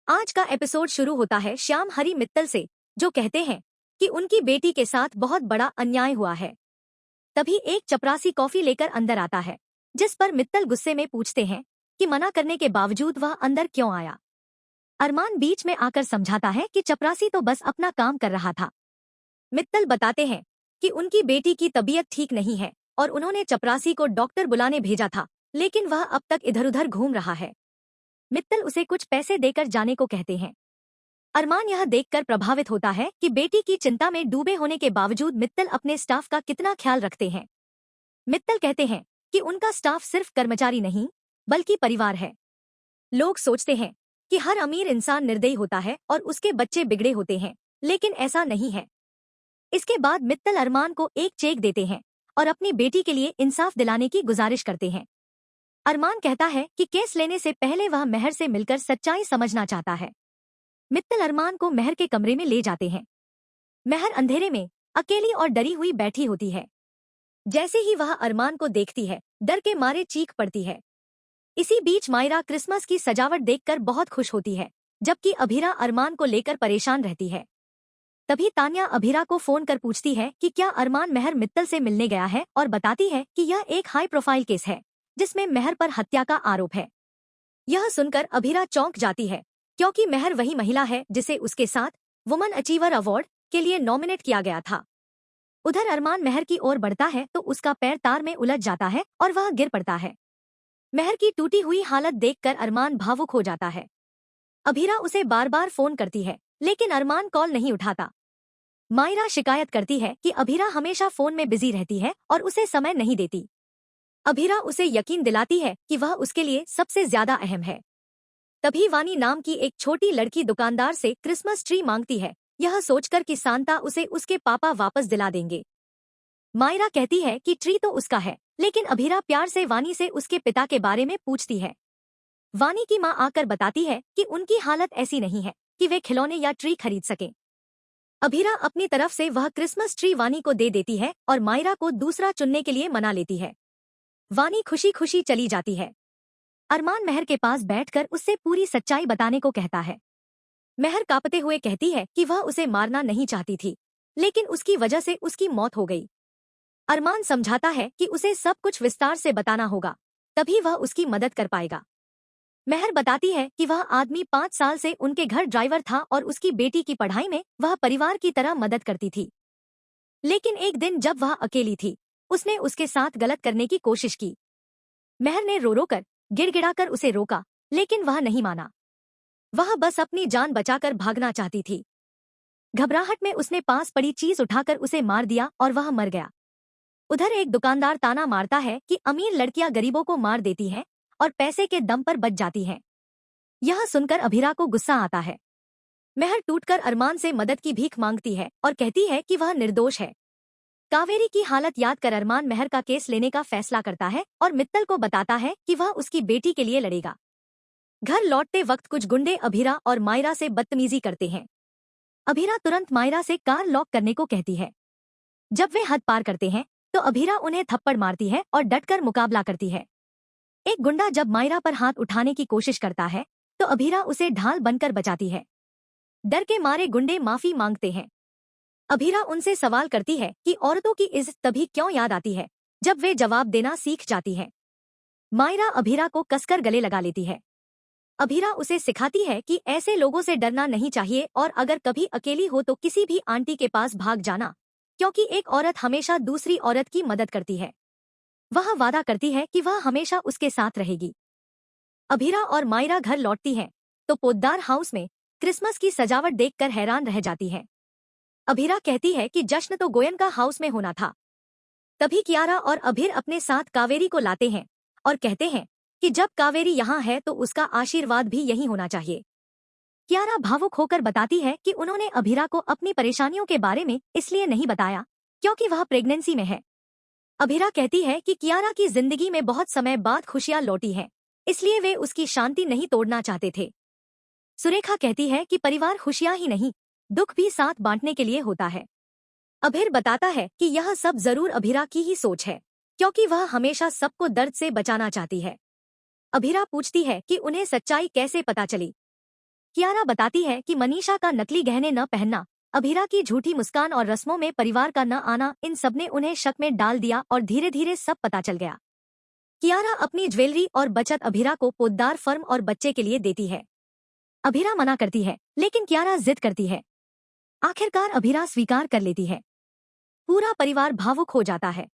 आज का एपिसोड शुरू होता है श्याम हरी मित्तल से, जो कहते हैं कि उनकी बेटी के साथ बहुत बड़ा अन्याय हुआ है। तभी एक चपरासी कॉफी लेकर अंदर आता है, जिस पर मित्तल गुस्से में पूछते हैं कि मना करने के बावजूद वह अंदर क्यों आया। अरमान बीच में आकर समझाता है कि चपरासी तो बस अपना काम कर रहा था। मित्तल बताते हैं कि उनकी बेटी की तबीयत ठीक नहीं है और उन्होंने चपरासी को डॉक्टर बुलाने भेजा था, लेकिन वह अब तक इधर उधर घूम रहा है। मित्तल उसे कुछ पैसे देकर जाने को कहते हैं। अरमान यह देखकर प्रभावित होता है कि बेटी की चिंता में डूबे होने के बावजूद मित्तल अपने स्टाफ का कितना ख्याल रखते हैं। मित्तल कहते हैं कि उनका स्टाफ सिर्फ कर्मचारी नहीं बल्कि परिवार है। लोग सोचते हैं कि हर अमीर इंसान निर्दयी होता है और उसके बच्चे बिगड़े होते हैं, लेकिन ऐसा नहीं है। इसके बाद मित्तल अरमान को एक चेक देते हैं और अपनी बेटी के लिए इंसाफ दिलाने की गुजारिश करते हैं। अरमान कहता है कि केस लेने से पहले वह मेहर से मिलकर सच्चाई समझना चाहता है। मित्तल अरमान को मेहर के कमरे में ले जाते हैं। मेहर अंधेरे में अकेली और डरी हुई बैठी होती है। जैसे ही वह अरमान को देखती है, डर के मारे चीख पड़ती है। इसी बीच मायरा क्रिसमस की सजावट देखकर बहुत खुश होती है, जबकि अभीरा अरमान को लेकर परेशान रहती है। तभी तान्या अभीरा को फोन कर पूछती है कि क्या अरमान मेहर मित्तल से मिलने गया है, और बताती है कि यह एक हाई प्रोफाइल केस है जिसमें मेहर पर हत्या का आरोप है। यह सुनकर अभीरा चौंक जाती है, क्योंकि मेहर वही महिला है जिसे उसके साथ वुमन अचीवर अवार्ड के लिए नॉमिनेट किया गया था। उधर अरमान मेहर की ओर बढ़ता है तो उसका पैर तार में उलझ जाता है और वह गिर पड़ता है। मेहर की टूटी हुई हालत देखकर अरमान भावुक हो जाता है। अभीरा उसे बार बार फोन करती है, लेकिन अरमान कॉल नहीं उठाता। मायरा शिकायत करती है कि अभीरा हमेशा फोन में बिजी रहती है और उसे समय नहीं देती। अभीरा उसे यकीन दिलाती है कि वह उसके लिए सबसे ज्यादा अहम है। तभी वानी नाम की एक छोटी लड़की दुकानदार से क्रिसमस ट्री मांगती है, यह सोचकर कि सांता उसे उसके पापा वापस दिला देंगे। मायरा कहती है कि ट्री तो उसका है, लेकिन अभीरा प्यार से वानी से उसके पिता के बारे में पूछती है। वानी की मां आकर बताती है कि उनकी हालत ऐसी नहीं है कि वे खिलौने या ट्री खरीद सकें। अभीरा अपनी तरफ से वह क्रिसमस ट्री वानी को दे देती है और मायरा को दूसरा चुनने के लिए मना लेती है। वानी खुशी खुशी चली जाती है। अरमान मेहर के पास बैठकर उससे पूरी सच्चाई बताने को कहता है। मेहर कांपते हुए कहती है कि वह उसे मारना नहीं चाहती थी, लेकिन उसकी वजह से उसकी मौत हो गई। अरमान समझाता है कि उसे सब कुछ विस्तार से बताना होगा, तभी वह उसकी मदद कर पाएगा। मेहर बताती है कि वह आदमी 5 साल से उनके घर ड्राइवर था और उसकी बेटी की पढ़ाई में वह परिवार की तरह मदद करती थी। लेकिन एक दिन जब वह अकेली थी, उसने उसके साथ गलत करने की कोशिश की। मेहर ने रो रो कर गिड़गिड़ाकर उसे रोका, लेकिन वह नहीं माना। वह बस अपनी जान बचाकर भागना चाहती थी। घबराहट में उसने पास पड़ी चीज उठाकर उसे मार दिया और वह मर गया। उधर एक दुकानदार ताना मारता है कि अमीर लड़कियां गरीबों को मार देती हैं और पैसे के दम पर बच जाती हैं। यह सुनकर अभीरा को गुस्सा आता है। मेहर टूटकर अरमान से मदद की भीख मांगती है और कहती है कि वह निर्दोष है। कावेरी की हालत याद कर अरमान मेहर का केस लेने का फैसला करता है और मित्तल को बताता है कि वह उसकी बेटी के लिए लड़ेगा। घर लौटते वक्त कुछ गुंडे अभीरा और मायरा से बदतमीजी करते हैं। अभीरा तुरंत मायरा से कार लॉक करने को कहती है। जब वे हद पार करते हैं तो अभीरा उन्हें थप्पड़ मारती है और डटकर मुकाबला करती है। एक गुंडा जब मायरा पर हाथ उठाने की कोशिश करता है तो अभीरा उसे ढाल बनकर बचाती है। डर के मारे गुंडे माफी मांगते हैं। अभीरा उनसे सवाल करती है कि औरतों की इज्जत तभी क्यों याद आती है जब वे जवाब देना सीख जाती हैं। मायरा अभीरा को कसकर गले लगा लेती है। अभीरा उसे सिखाती है कि ऐसे लोगों से डरना नहीं चाहिए और अगर कभी अकेली हो तो किसी भी आंटी के पास भाग जाना, क्योंकि एक औरत हमेशा दूसरी औरत की मदद करती है। वह वादा करती है कि वह हमेशा उसके साथ रहेगी। अभीरा और मायरा घर लौटती हैं तो पोद्दार हाउस में क्रिसमस की सजावट देखकर हैरान रह जाती है। अभीरा कहती है कि जश्न तो गोयनका हाउस में होना था। तभी कियारा और अभीर अपने साथ कावेरी को लाते हैं और कहते हैं कि जब कावेरी यहाँ है तो उसका आशीर्वाद भी यही होना चाहिए। कियारा भावुक होकर बताती है कि उन्होंने अभीरा को अपनी परेशानियों के बारे में इसलिए नहीं बताया क्योंकि वह प्रेगनेंसी में है। अभीरा कहती है कि कियारा की जिंदगी में बहुत समय बाद खुशियां लौटी हैं, इसलिए वे उसकी शांति नहीं तोड़ना चाहते थे। सुरेखा कहती है कि परिवार खुशियां ही नहीं, दुख भी साथ बांटने के लिए होता है। अभीर बताता है कि यह सब जरूर अभीरा की ही सोच है, क्योंकि वह हमेशा सबको दर्द से बचाना चाहती है। अभीरा पूछती है कि उन्हें सच्चाई कैसे पता चली। कियारा बताती है कि मनीषा का नकली गहने न पहनना, अभीरा की झूठी मुस्कान और रस्मों में परिवार का न आना, इन सब ने उन्हें शक में डाल दिया और धीरे धीरे सब पता चल गया। कियारा अपनी ज्वेलरी और बचत अभीरा को पोद्दार फर्म और बच्चे के लिए देती है। अभीरा मना करती है, लेकिन कियारा जिद करती है। आखिरकार अभीरा स्वीकार कर लेती है। पूरा परिवार भावुक हो जाता है।